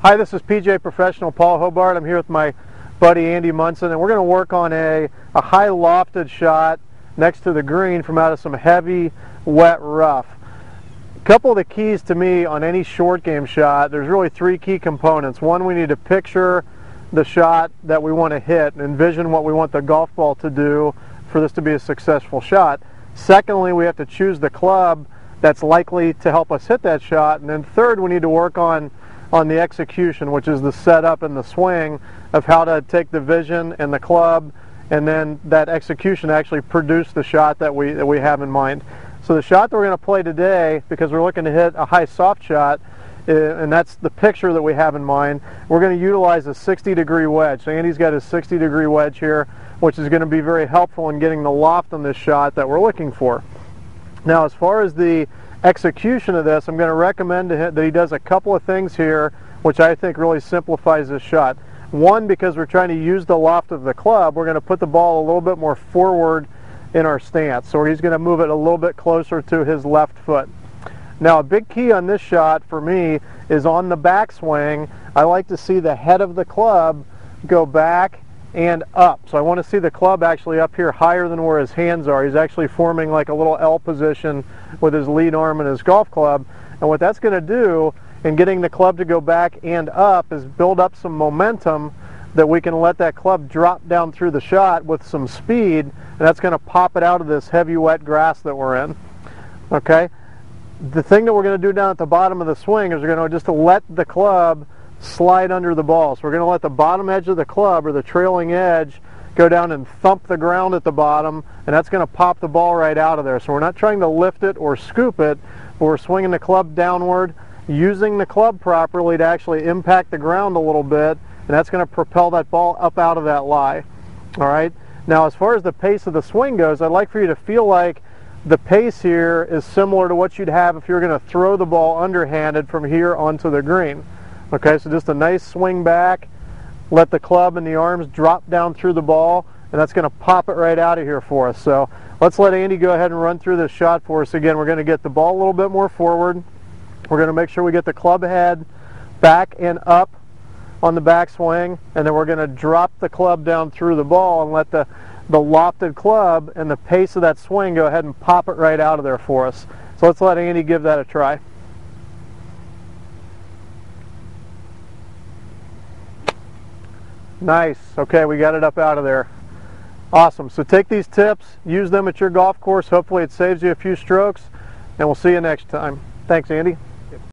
Hi, this is PGA Professional Paul Hobart. I'm here with my buddy Andy Munson, and we're going to work on a high lofted shot next to the green from out of some heavy, wet rough. A couple of the keys to me on any short game shot, there's really three key components. One, we need to picture the shot that we want to hit and envision what we want the golf ball to do for this to be a successful shot. Secondly, we have to choose the club that's likely to help us hit that shot. And then third, we need to work on the execution, which is the setup and the swing of how to take the vision and the club and then that execution actually produce the shot that we have in mind. So the shot that we're going to play today, because we're looking to hit a high soft shot, and that's the picture that we have in mind, we're going to utilize a 60-degree wedge. So Andy's got his 60-degree wedge here, which is going to be very helpful in getting the loft on this shot that we're looking for. Now, as far as the execution of this, I'm going to recommend to him that he does a couple of things here which I think really simplifies this shot. One, because we're trying to use the loft of the club, we're going to put the ball a little bit more forward in our stance. So he's going to move it a little bit closer to his left foot. Now, a big key on this shot for me is on the backswing. I like to see the head of the club go back and up. So I want to see the club actually up here higher than where his hands are. He's actually forming like a little L position with his lead arm and his golf club. And what that's going to do in getting the club to go back and up is build up some momentum that we can let that club drop down through the shot with some speed, and that's going to pop it out of this heavy wet grass that we're in. Okay? The thing that we're going to do down at the bottom of the swing is we're going to just let the club slide under the ball. So we're going to let the bottom edge of the club, or the trailing edge, go down and thump the ground at the bottom, and that's going to pop the ball right out of there. So we're not trying to lift it or scoop it, but we're swinging the club downward, using the club properly to actually impact the ground a little bit, and that's going to propel that ball up out of that lie. All right? Now, as far as the pace of the swing goes, I'd like for you to feel like the pace here is similar to what you'd have if you're going to throw the ball underhanded from here onto the green. Okay, so just a nice swing back, let the club and the arms drop down through the ball, and that's going to pop it right out of here for us. So let's let Andy go ahead and run through this shot for us. Again, we're going to get the ball a little bit more forward. We're going to make sure we get the club head back and up on the backswing, and then we're going to drop the club down through the ball and let the lofted club and the pace of that swing go ahead and pop it right out of there for us. So let's let Andy give that a try. Nice. Okay, we got it up out of there. Awesome. So take these tips, use them at your golf course. Hopefully it saves you a few strokes, and we'll see you next time. Thanks, Andy.